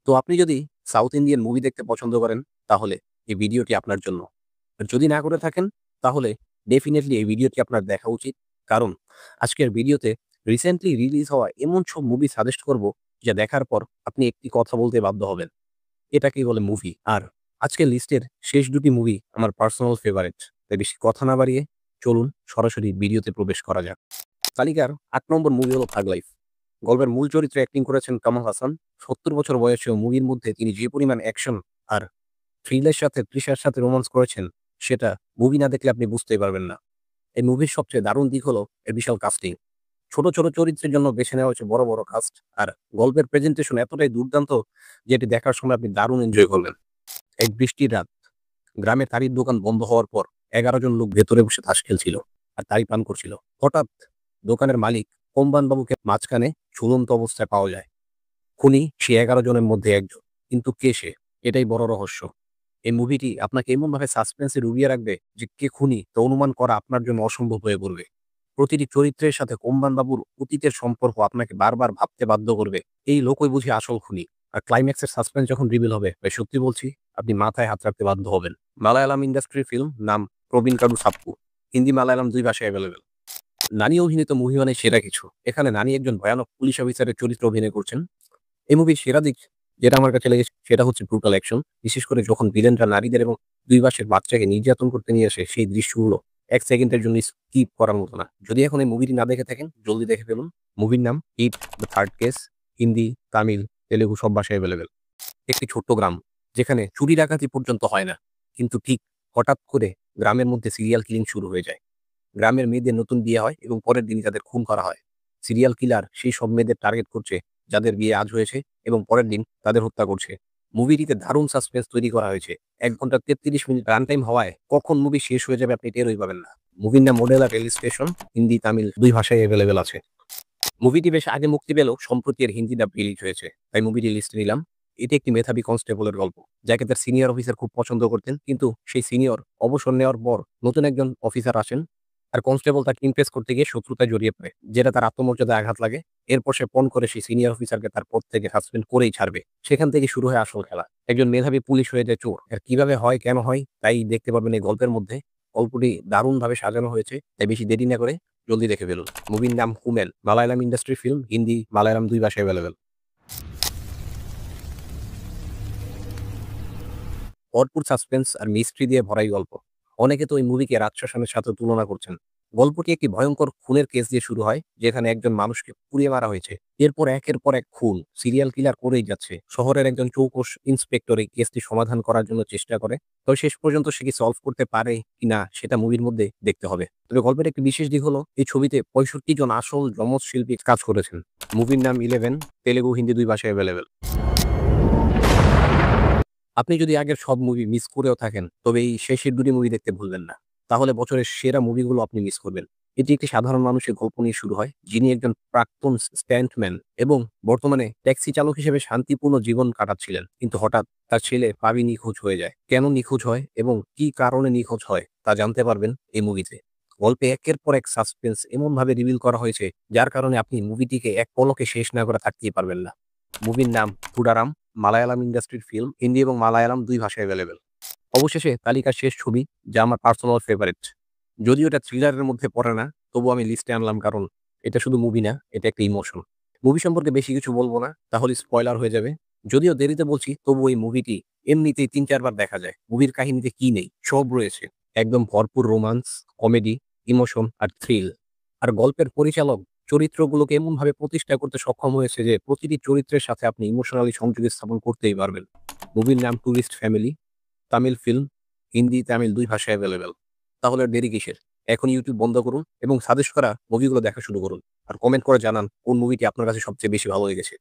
তো আপনি যদি সাউথ ইন্ডিয়ান মুভি দেখতে পছন্দ করেন, তাহলে এই ভিডিওটি আপনার জন্য। আর যদি না করে থাকেন, তাহলে ডেফিনিটলি এই ভিডিওটি আপনার দেখা উচিত। কারণ আজকের ভিডিওতে রিসেন্টলি রিলিজ হওয়া এমন সব মুভি সাজেস্ট করব, যা দেখার পর আপনি একটি কথা বলতে বাধ্য হবেন, এটাকেই বলে মুভি। আর আজকের লিস্টের শেষ দুটি মুভি আমার পার্সোনাল ফেভারিট। তাই বেশি কথা না বাড়িয়ে চলুন সরাসরি ভিডিওতে প্রবেশ করা যাক। তালিকার ৮ নম্বর মুভি হলো থাগ লাইফ। গল্পের মূল চরিত্রে অ্যাক্টিং করেছেন কামাল হাসান। ৭০ বছর বয়সেও মুভির মধ্যে তিনি যে পরিমাণ অ্যাকশন আর থ্রিলের সাথে তৃষার সাথে রোমান্স করেছেন, সেটা মুভি না দেখলে আপনি বুঝতেই পারবেন না। এই মুভির সবচেয়ে দারুণ দিক হলো এর বিশাল কাস্টিং। ছোট, ছোট চরিত্রের জন্য বেছে নেওয়া হয়েছে বড়, বড় কাস্ট। আর গল্পের প্রেজেন্টেশন এতটাই দুর্দান্ত যে এটি দেখার সময় আপনি দারুণ এনজয় করবেন। এক বৃষ্টির রাত, গ্রামে তারির দোকান বন্ধ হওয়ার পর ১১ জন লোক ভেতরে বসে তাস খেলছিল আর তারি পান করছিল। হঠাৎ দোকানের মালিক কোম্বান বাবুকে মাঝখানে ঝুলন্ত অবস্থায় পাওয়া যায়। খুনি সে ১১ জনের মধ্যে একজন। কিন্তু কে সে? এটাই বড় রহস্য। এই মুভিটি আপনাকে এমনভাবে সাসপেন্সে ডুবিয়ে রাখবে যে কে খুনি তা অনুমান করা আপনার জন্য অসম্ভব হয়ে পড়বে। প্রতিটি চরিত্রের সাথে কোম্বান বাবুর অতীতের সম্পর্ক আপনাকে বারবার ভাবতে বাধ্য করবে, এই লোকই বুঝি আসল খুনি। আর ক্লাইম্যাক্সের সাসপেন্স যখন রিভিল হবে, ভাই সত্যি বলছি, আপনি মাথায় হাত রাখতে বাধ্য হবেন। মালায়ালাম ইন্ডাস্ট্রির ফিল্ম, নাম প্রবীণ কারু সাপ্পু। হিন্দি মালায়ালাম ২ ভাষায় অ্যাভেলেবেল। নানি অভিনীত মুভি মানে সেরা কিছু। এখানে নানি একজন ভয়ানক পুলিশ অফিসারের চরিত্র অভিনয় করছেন। এই মুভির সেরা দিক যেটা আমার কাছে লেগেছে, সেটা হচ্ছে ব্রুটাল অ্যাকশন। বিশেষ করে যখন ভিলেনরা নারীদের এবং ২ মাসের বাচ্চাকে নির্যাতন করতে নিয়ে আসে, সেই দৃশ্যগুলো ১ সেকেন্ডের জন্য স্কিপ করার মতো না। যদি এখন এই মুভিটি না দেখে থাকেন, জলদি দেখে ফেলুন। মুভির নাম it the third case. Hindi, Tamil, Telugu সব ভাষায় এভেলেবেল। একটি ছোট্ট গ্রাম, যেখানে চুরি ডাকাতি পর্যন্ত হয় না। কিন্তু ঠিক হঠাৎ করে গ্রামের মধ্যে সিরিয়াল কিলিং শুরু হয়ে যায়। গ্রামের মেয়েদের নতুন বিয়ে হয় এবং পরের দিনই তাদের খুন করা হয়। সিরিয়াল কিলার সেই সব মেয়েদের টার্গেট করছে যাদের বিয়ে আজ হয়েছে, এবং পরের দিন তাদের হত্যা করছে। মুভিটিতে দারুণ সাসপেন্স তৈরি করা হয়েছে। ১ ঘন্টা ৩৩ মিনিট রান টাইম হওয়ায় কখন মুভি শেষ হয়ে যাবে আপনি টেরই পাবেন না। মুভির নাম মডেলা রেল স্টেশন। হিন্দি, তামিল ২ ভাষায় এভেলেবেল আছে। মুভিটি বেশ আগে মুক্তি পেলেও সম্প্রতি এর হিন্দি ডাব রিলিজ হয়েছে, তাই মুভিটি লিস্টে নিলাম। এটি একটি মেধাবী কনস্টেবলের গল্প, যাকে তার সিনিয়র অফিসার খুব পছন্দ করতেন। কিন্তু সেই সিনিয়র অবসর নেওয়ার পর নতুন একজন অফিসার আসেন, আর কনস্টেবল তাকে ইমপ্রেস করতে গিয়ে শত্রুতায় জড়িয়ে পড়ে, যেটা তার আত্মমর্যাদায় আঘাত লাগে। এরপর সে পণ করে সেই সিনিয়র অফিসারকে তার পদ থেকে সাসপেন্ড করেই ছাড়বে। সেখান থেকে শুরু হয় আসল খেলা। একজন মেধাবী পুলিশ হয়ে যায় চোর। আর কিভাবে হয়, কেন হয়, তাই দেখতে পারবেন এই গল্পের মধ্যে। গল্পটি দারুণভাবে সাজানো হয়েছে, তাই বেশি দেরি না করে জলদি দেখে ফেলুন। মুভির নাম হুমেল। মালায়ালাম ইন্ডাস্ট্রির ফিল্ম। হিন্দি, মালায়ালাম ২ ভাষায় এভেলেবেল। ভরপুর সাসপেন্স আর মিস্ট্রি দিয়ে ভরা এই গল্প। অনেকে তো এই মুভিকে রাজশাসনের সাথে তুলনা করছেন। গল্পটি একটি ভয়ঙ্কর খুনের কেস দিয়ে শুরু হয়, যেখানে একজন মানুষকে পুড়িয়ে মারা হয়েছে। এরপর একের পর এক খুন, সিরিয়াল কিলার করেই যাচ্ছে। শহরের একজন চৌকস ইন্সপেক্টর এই কেসটি সমাধান করার জন্য চেষ্টা করে। তবে শেষ পর্যন্ত সে কি সলভ করতে পারে কিনা, সেটা মুভির মধ্যে দেখতে হবে। তবে গল্পের একটি বিশেষ দিক হলো, এই ছবিতে ৬৫ জন আসল যমজ শিল্পী কাজ করেছেন। মুভির নাম 11। তেলেগু, হিন্দি ২ ভাষায় অ্যাভেলেবেল। আপনি যদি আগের সব মুভি মিস করেও থাকেন, তবে এই শেষের ২ টি মুভি দেখতে ভুলবেন না। তাহলে বছরের সেরা মুভিগুলো আপনি মিস করবেন। এটি একটি সাধারণ মানুষের গল্প নিয়ে শুরু হয়, যিনি একজন প্রাক্তন স্ট্যান্টম্যান এবং বর্তমানে ট্যাক্সি চালক হিসেবে শান্তিপূর্ণ জীবন কাটাচ্ছিলেন। কিন্তু হঠাৎ তার ছেলে পাবি নিখোঁজ হয়ে যায়। কেন নিখোঁজ হয় এবং কি কারণে নিখোঁজ হয়, তা জানতে পারবেন এই মুভিতে। গল্পে একের পর এক সাসপেন্স এমনভাবে রিভিল করা হয়েছে, যার কারণে আপনি মুভিটিকে এক পলকে শেষ না করে থাকতেই পারবেন না। মুভির নাম থুডারাম। মালায়ালাম ইন্ডাস্ট্রির ফিল্ম। হিন্দি এবং মালায়ালাম ২ ভাষায় অ্যাভেলেবেল। অবশেষে তালিকার শেষ ছবি, যা আমার পার্সোনাল ফেভারিট। যদিও এটা থ্রিলারের মধ্যে পড়ে না, তবুও আমি লিস্টে আনলাম, কারণ এটা শুধু মুভি না, এটা একটা ইমোশন। মুভি সম্পর্কে বেশি কিছু বলব না, তাহলে স্পয়লার হয়ে যাবে। যদিও দেরিতে বলছি, তবুও এই মুভিটি এমনিতেই ৩-৪ বার দেখা যায়। মুভির কাহিনীতে কি নেই, সব রয়েছে। একদম ভরপুর রোমান্স, কমেডি, ইমোশন আর থ্রিল। আর গল্পের পরিচালক চরিত্রগুলোকে এমনভাবে প্রতিষ্ঠা করতে সক্ষম হয়েছে যে প্রতিটি চরিত্রের সাথে আপনি ইমোশনালি সংযোগ স্থাপন করতেই পারবেন। মুভির নাম tourist family. Tamil film. Hindi, Tamil ২ ভাষায় অ্যাভেলেবেল। তাহলে আর দেরি কিসের? এখন ইউটিউব বন্ধ করুন এবং সাজেস্ট করা মুভিগুলো দেখা শুরু করুন। আর কমেন্ট করে জানান কোন মুভিটি আপনার কাছে সবচেয়ে বেশি ভালো লেগেছে।